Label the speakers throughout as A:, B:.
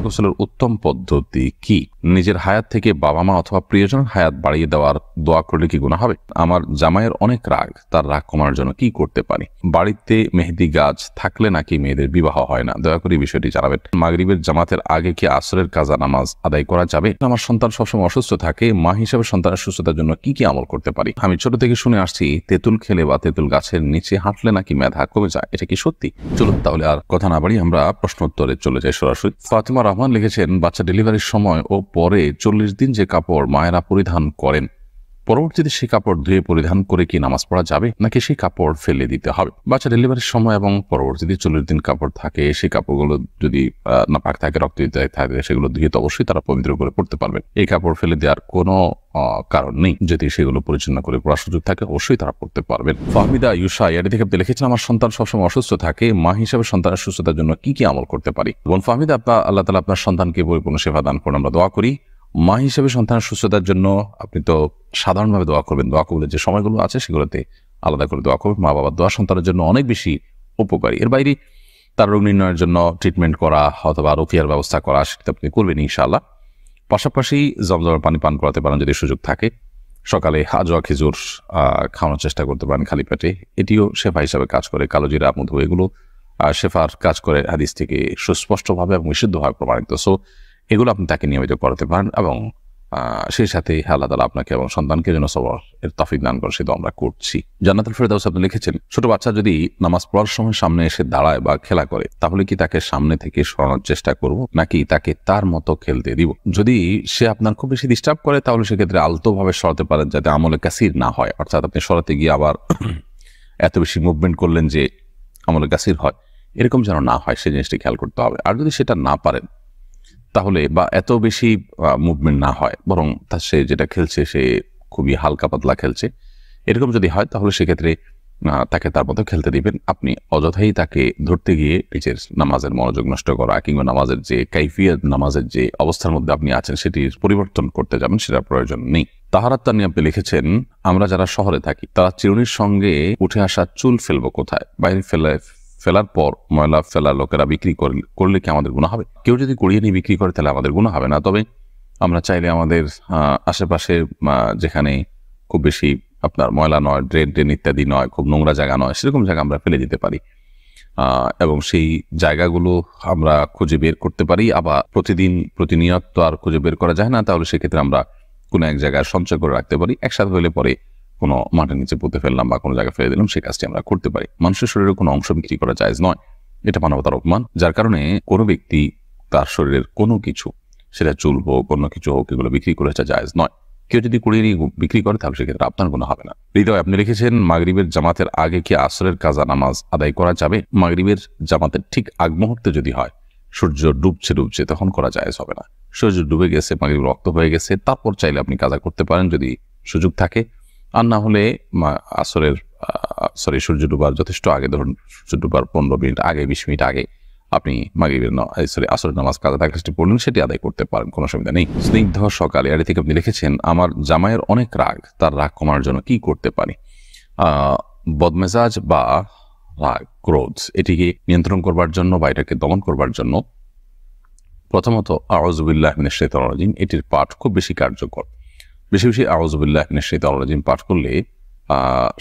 A: গোসলের উত্তম পদ্ধতি কি? নিজের হায়াত থেকে বাবা মা অথবা প্রিয়জনের হায়াত বাড়িয়ে দেওয়ার দোয়া করলে কি গুনাহ হবে? আমার জামাইয়ের অনেক রাগ, তার রাগ কমানোর জন্য কি করতে পারি? বাড়িতে মেহেদি গাছ থাকলে নাকি মেয়েদের বিবাহ হয় না? দয়া করে বিষয়টি জানাবেন। মাগরিবের জামাতের আগে কি আসরের কাজা নামাজ আদায় করা যাবে? আমার সন্তান সবসময় অসুস্থ থাকে, মা হিসেবে সন্তানের সুস্থতার জন্য কি কি আমল করতে পারি? আমি ছোট থেকে শুনে আসছি তেঁতুল খেলে বা তেঁতুল গাছের নিচে হাঁটলে নাকি মেধা কমে যায়, এটা কি সত্যি? চলুন তাহলে আর কথা না বাড়ি আমরা প্রশ্নোত্তরে চলে যাই সরাসরি। ফাতিমা রহমান লিখেছেন, বাচ্চা ডেলিভারির সময় ও পরে 40 দিন যে কাপড় মায়েরা পরিধান করেন, পরবর্তীতে সেই কাপড় ধুয়ে পরিধান করে কি নামাজ পড়া যাবে নাকি সেই কাপড় ফেলে দিতে হবে? বাচ্চা ডেলিভারির সময় এবং পরবর্তীতে 40 দিন কাপড় থাকে, সেই কাপড়গুলো যদি নাপাক থাকে, রক্ত থাকে, সেগুলো ধুয়ে তো অবশ্যই তারা পবিত্র করে পড়তে পারবেন। এই কাপড় ফেলে দেওয়ার কোনো কারণ নেই। যদি সেগুলো পরিচ্ছন্ন করে পড়ার সুযোগ থাকে অবশ্যই তারা পড়তে পারবেন। ফাহমিদা ইউসা এটি থেকে লিখেছেন, আমার সন্তান সবসময় অসুস্থ থাকে, মা হিসেবে সন্তানের সুস্থতার জন্য কি কি আমল করতে পারি? বোন ফাহমিদা, আল্লাহ তাআলা আপনার সন্তানকে পরিপূর্ণ সেবা দান করুন, আমরা দোয়া করি। মা হিসেবে সন্তানের সুস্থতার জন্য আপনি তো সাধারণভাবে দোয়া করবেন, দোয়া কবুলের যে সময়গুলো আছে সেগুলোতে আলাদা করে দোয়া করবেন। মা বাবার দোয়া সন্তানের জন্য অনেক বেশি উপকারী। এর বাইরে তার রোগ নির্ণয়ের জন্য ট্রিটমেন্ট করা অথবা রোকিয়ার ব্যবস্থা করা সেটা আপনি করবেন ইনশাআল্লাহ। পাশাপাশি জমজমের পানি পান করাতে পারেন যদি সুযোগ থাকে। সকালে আজওয়া খেজুর খাওয়ানোর চেষ্টা করতে পারেন খালি পেটে, এটিও শেফা হিসাবে কাজ করে। কালোজিরা, মধু এগুলো শেফার কাজ করে হাদিস থেকে সুস্পষ্টভাবে এবং বিশুদ্ধভাবে প্রমাণিত। সো এগুলো আপনি তাকে নিয়মিত করাতে পারেন এবং সেই সাথে আল্লাহ তাআলা আপনাকে এবং সন্তানকে যেন সবর এর তৌফিক দান করে সেটা আমরা করছি। জান্নাতুল ফেরদাউস আপনি লিখেছেন, ছোট বাচ্চা যদি নামাজ পড়ার সময় সামনে এসে দাঁড়ায় বা খেলা করে তাহলে কি তাকে সামনে থেকে সরানোর চেষ্টা করব নাকি তাকে তার মতো খেলতে দিব? যদি সে আপনার খুব বেশি ডিস্টার্ব করে তাহলে সেক্ষেত্রে আলতোভাবে সরাতে পারেন যাতে আমলে কাসির না হয়, অর্থাৎ আপনি সরাতে গিয়ে আবার এত বেশি মুভমেন্ট করলেন যে আমলে কাসির হয়, এরকম যেন না হয় সেই জিনিসটি খেয়াল করতে হবে। আর যদি সেটা না পারেন তাহলে বা এত বেশি মুভমেন্ট না হয়, বরং তার সে যেটা খেলছে সে খুবই হালকা পাতলা খেলছে, এরকম যদি হয় তাহলে সেক্ষেত্রে তাকে তার মতো খেলতে দিবেন। আপনি অযথাই তাকে ধরতে গিয়ে নিজের নামাজের মনোযোগ নষ্ট করা কিংবা নামাজের যে কাইফিয়ত, নামাজের যে অবস্থার মধ্যে আপনি আছেন সেটির পরিবর্তন করতে যাবেন, সেটার প্রয়োজন নেই। তাহারাত তানি আপনি লিখেছেন, আমরা যারা শহরে থাকি তারা চিরুনির সঙ্গে উঠে আসা চুল ফেলবো কোথায়? বাইরে ফেলার পর ময়লা ফেলার লোকেরা বিক্রি করলে কি আমাদের গুনাহ হবে? কেউ যদি কুড়িয়ে নিয়ে বিক্রি করে তাহলে আমাদের গুনাহ হবে না। তবে আমরা চাইলে আমাদের আশেপাশে যেখানে খুব বেশি আপনার ময়লা নয়, ড্রেন ইত্যাদি নয়, খুব নোংরা জায়গা নয়, সেরকম জায়গা আমরা ফেলে দিতে পারি এবং সেই জায়গাগুলো আমরা খুঁজে বের করতে পারি। আবার প্রতিনিয়ত তো আর খুঁজে বের করা যায় না, তাহলে সেক্ষেত্রে আমরা কোনো এক জায়গায় সঞ্চয় করে রাখতে পারি। একসাথে হলে পরে কোনো মাটির নিচে পুঁতে ফেললাম বা কোনো জায়গায় ফেলে দিলাম, সেই কাজটি আমরা করতে পারি। মানুষের শরীরের কোনো অংশ বিক্রি করা জায়েজ নয়, এটা মানবতার অপমান। যার কারণে কোনো ব্যক্তি তার শরীরের কোনো কিছু, সেটা চুল হোক অন্য কিছু হোক, এগুলো বিক্রি করে জায়েজ নয়। কেউ যদি কুড়িয়ে নিয়ে বিক্রি করে তাহলে সেক্ষেত্রে আপনার গুনাহ হবে না। হৃদয় আপনি লিখেছেন, মাগরিবের জামাতের আগে কি আসরের কাজা নামাজ আদায় করা যাবে? মাগরিবের জামাতের ঠিক আগ মুহূর্তে যদি হয়, সূর্য ডুবছে তখন করা জায়েজ হবে না। সূর্য ডুবে গেছে, মাগরিব রক্ত হয়ে গেছে, তারপর চাইলে আপনি কাজা করতে পারেন যদি সুযোগ থাকে। আর না হলে সূর্য ডুবার যথেষ্ট আগে, ধরুন সূর্য ডুবার 15 মিনিট আগে, 20 মিনিট আগে আপনি মাগরিবের আসরের নামাজ কাজা থাকলে সেটি পড়লেন, সেটি আদায় করতে পারেন, কোনো অসুবিধা নেই। স্নিগ্ধ সকালে এর থেকে আপনি লিখেছেন, আমার জামাইয়ের অনেক রাগ, তার রাগ কমানোর জন্য কি করতে পারি? বদমেজাজ বা রাগ, ক্রোধ, এটিকে নিয়ন্ত্রণ করবার জন্য বা এটাকে দমন করবার জন্য প্রথমত আউযু বিল্লাহি মিনাশ শাইতানির রাজিম এটির পাঠ খুব বেশি কার্যকর। বেশি বেশি আউযু বিল্লাহি মিনাশ শাইতানির রাজিম পাঠ করলে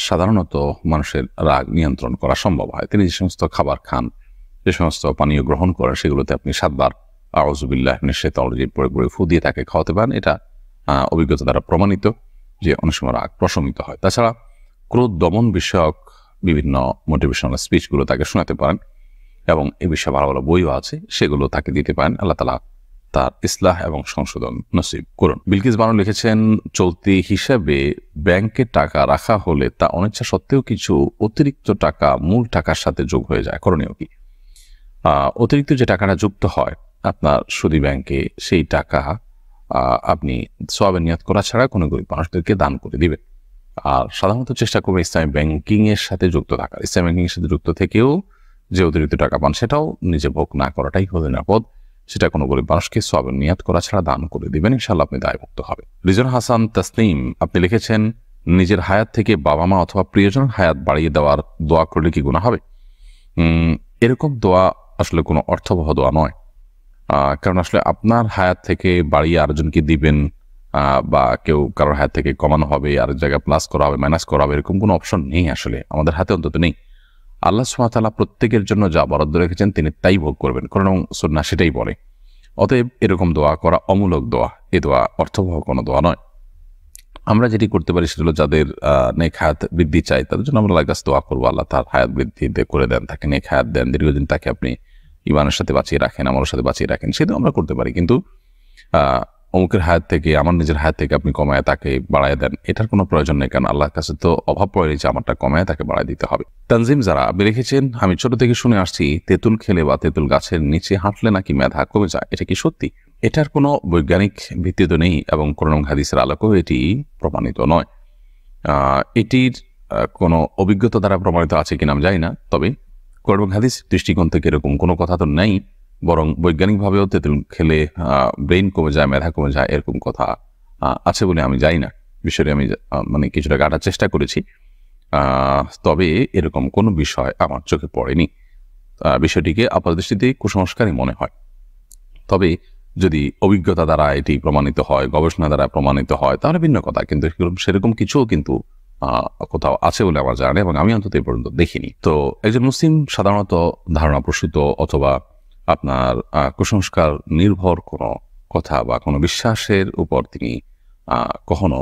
A: সাধারণত মানুষের রাগ নিয়ন্ত্রণ করা সম্ভব হয়। তিনি যে সমস্ত খাবার খান, যে সমস্ত পানীয় গ্রহণ করেন, সেগুলোতে আপনি 7 বার আউযু বিল্লাহি মিনাশ শাইতানির রাজিম পড়ে ফু দিয়ে তাকে খাওয়াতে পারেন। এটা অভিজ্ঞতা দ্বারা প্রমাণিত যে অনেক সময় রাগ প্রশমিত হয়। তাছাড়া ক্রোধ দমন বিষয়ক বিভিন্ন মোটিভেশনাল স্পিচগুলো তাকে শোনাতে পারেন এবং এই বিষয়ে ভালো ভালো বইও আছে, সেগুলো তাকে দিতে পারেন। আল্লাহ তাআলা তার ইসলাহ এবং সংশোধন নসিব করুন। বিলকিস বানু লিখেছেন, চলতি হিসাবে ব্যাংকে টাকা রাখা হলে তা অনিচ্ছা সত্ত্বেও কিছু অতিরিক্ত টাকা মূল টাকার সাথে যোগ হয়ে যায়, করণীয় কি? অতিরিক্ত যে টাকাটা যুক্ত হয় আপনার সুদী ব্যাংকে, সেই টাকা আপনি সওয়াবের নিয়ত করা ছাড়া কোনো গরিব মানুষদেরকে দান করে দিবেন। আর সাধারণত চেষ্টা করবে ইসলামী ব্যাংকিং এর সাথে যুক্ত থাকার। ইসলামী ব্যাংকিং এর সাথে যুক্ত থেকেও যে অতিরিক্ত টাকা পান সেটাও নিজে ভোগ না করাটাই হলো নিরাপদ। সেটা কোনো গরিব মানুষকে সওয়াবের নিয়ত করা ছাড়া দান করে দিবেন, ইনশাআল্লাহ আপনি দায়মুক্ত হবে। রিজন হাসান তাসনিম আপনি লিখেছেন, নিজের হায়াত থেকে বাবা মা অথবা প্রিয়জনের হায়াত বাড়িয়ে দেওয়ার দোয়া করলে কি গুনাহ হবে? এরকম দোয়া আসলে কোনো অর্থবহ দোয়া নয়। কারণ আসলে আপনার হায়াত থেকে বাড়িয়ে আরেকজনকে দিবেন, বা কেউ কারোর হায়াত থেকে কমানো হবে, আরেক জায়গায় প্লাস করা হবে, মাইনাস করা হবে, এরকম কোনো অপশন নেই, আসলে আমাদের হাতে অন্তত নেই। আল্লাহ সুবহানাহু ওয়া তাআলা প্রত্যেকের জন্য যা বরাদ্দ রেখেছেন তিনি তাই ভোগ করবেন, কারণ সুন্নাহ সেটাই বলে। অতএব এরকম দোয়া করা অমূলক দোয়া, এ দোয়া অর্থবহ কোনো দোয়া নয়। আমরা যেটি করতে পারি সেটা হলো যাদের নেক হায়াত বৃদ্ধি চাই তাদের জন্য আমরা আল্লাহর কাছে দোয়া করবো, আল্লাহ তার হায়াত বৃদ্ধি করে দেন, তাকে নেক হায়াত দেন, দীর্ঘদিন তাকে আপনি ইমানের সাথে বাঁচিয়ে রাখেন, আমলের সাথে বাঁচিয়ে রাখেন, সেটা আমরা করতে পারি। কিন্তু অমুকের হায়াত থেকে আমার নিজের হায়াত থেকে আপনি কমায় তাকে বাড়ায় দেন, এটার কোনো প্রয়োজন নেই, কারণ আল্লাহর কাছে তো অভাব পড়ে যে আমারটা কমায় তাকে বাড়ায় দিতে হবে। তানজিম যারা লিখেছেন, আমি ছোট থেকে শুনে আসছি তেঁতুল খেলে বা তেঁতুল গাছের নিচে হাঁটলে নাকি মেধা কমে যায়, এটা কি সত্যি? এটার কোনো বৈজ্ঞানিক ভিত্তি তো নেই এবং কোরআন হাদিসের আলোকেও এটি প্রমাণিত নয়। এটির কোনো অভিজ্ঞতা দ্বারা প্রমাণিত আছে কিনা আমি জানি না, তবে কোরআন হাদিস দৃষ্টিকোণ থেকে এরকম কোনো কথা তো নেই, বরং বৈজ্ঞানিকভাবেও তেঁতুল খেলে ব্রেইন কমে যায়, মেধা কমে যায়, এরকম কথা আছে বলে আমি জানি না। বিষয়টি আমি মানে কিছুটা কাটার চেষ্টা করেছি, তবে এরকম কোনো বিষয় আমার চোখে পড়েনি। বিষয়টিকে আপাতদৃষ্টিতে কুসংস্কারই মনে হয়। তবে যদি অভিজ্ঞতা দ্বারা এটি প্রমাণিত হয়, গবেষণা দ্বারা প্রমাণিত হয়, তাহলে ভিন্ন কথা, কিন্তু সেরকম কিছুও কিন্তু কোথাও আছে বলে আমার জানা নেই এবং আমি অন্তত এই পর্যন্ত দেখিনি। তো একজন মুসলিম সাধারণত ধারণা প্রসূত অথবা আপনার কুসংস্কার নির্ভর কোনো কথা বা কোনো বিশ্বাসের উপর তিনি কখনো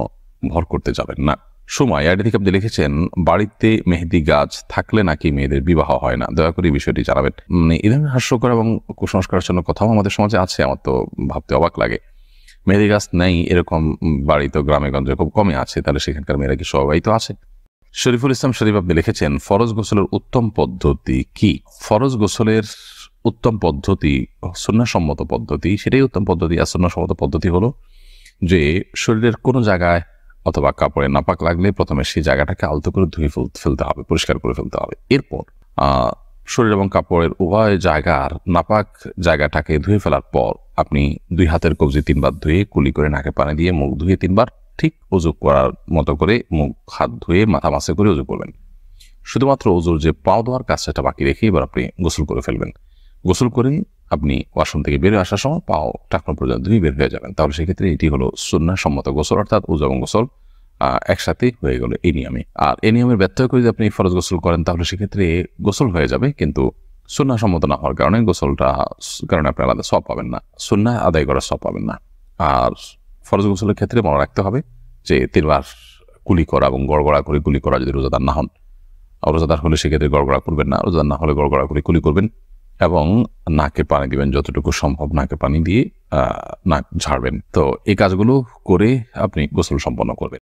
A: ভর করতে যাবেন না। সময় আইডি থেকে আপনি লিখেছেন, বাড়িতে মেহেদি গাছ থাকলে নাকি মেয়েদের বিবাহ হয় না, দয়া করে বিষয়টি জানাবেন। মানে এই ধরনের হাস্যকর এবং কুসংস্কারের জন্য কথাও আমাদের সমাজে আছে, আমার তো ভাবতে অবাক লাগে। মেহেদি গাছ নেই এরকম বাড়ি তো গ্রামে গঞ্জে খুব কমই আছে, তাহলে সেখানকার মেয়েরা কি সবাই তো আছে? শরীফুল ইসলাম শরীফ আপনি লিখেছেন, ফরজ গোসলের উত্তম পদ্ধতি কি? ফরজ গোসলের উত্তম পদ্ধতি, সুন্নাহসম্মত পদ্ধতি, সেটাই উত্তম পদ্ধতি। আর সুন্নাহসম্মত পদ্ধতি হলো যে শরীরের কোনো জায়গায় অথবা কাপড়ে নাপাক লাগলে প্রথমে সেই জায়গাটাকে আলতো করে ধুয়ে ফেলতে হবে, পরিষ্কার করে ফেলতে হবে। এরপর শরীর এবং কাপড়ের উভয় জায়গার নাপাক জায়গাটাকে ধুয়ে ফেলার পর আপনি 2 হাতের কবজি 3 বার ধুয়ে কুলি করে নাকে পানি দিয়ে মুখ ধুয়ে 3 বার ঠিক উজু করার মতো করে মুখ হাত ধুয়ে মাথা মাসে করে উজু করবেন। শুধুমাত্র উজুর যে পাও ধোয়ার কাজটা বাকি রেখে এবার আপনি গোসল করে ফেলবেন। গোসল করে আপনি ওয়াশরুম থেকে বেরিয়ে আসার সময় পাও টাকনো পর্যন্ত ধুয়ে বের হয়ে যাবেন। তাহলে সেক্ষেত্রে এটি হলো সুন্নাহসম্মত গোসল, অর্থাৎ উজু এবং গোসল একসাথে হয়ে গেল এই নিয়মে। আর এই নিয়মের ব্যত্যয় করে যদি আপনি ফরজ গোসল করেন তাহলে সেক্ষেত্রে গোসল হয়ে যাবে, কিন্তু সুন্নাহসম্মত না হওয়ার কারণে গোসলটা কারণে আপনি আলাদা সওয়াব পাবেন না, সুন্নাহ আদায় করার সওয়াব পাবেন না। আর ফরজ গোসলের ক্ষেত্রে মনে রাখতে হবে যে 3 বার কুলি করা এবং গড়গড়া করে কুলি করা, যদি রোজাদার না হন। রোজাদার হলে সেক্ষেত্রে গড়গড়া করবেন না, রোজাদার না হলে গড়গড়া করে কুলি করবেন এবং নাকে পানি দিবেন, যতটুকু সম্ভব নাকে পানি দিয়ে নাক ঝাড়বেন। তো এই কাজগুলো করে আপনি গোসল সম্পন্ন করবেন।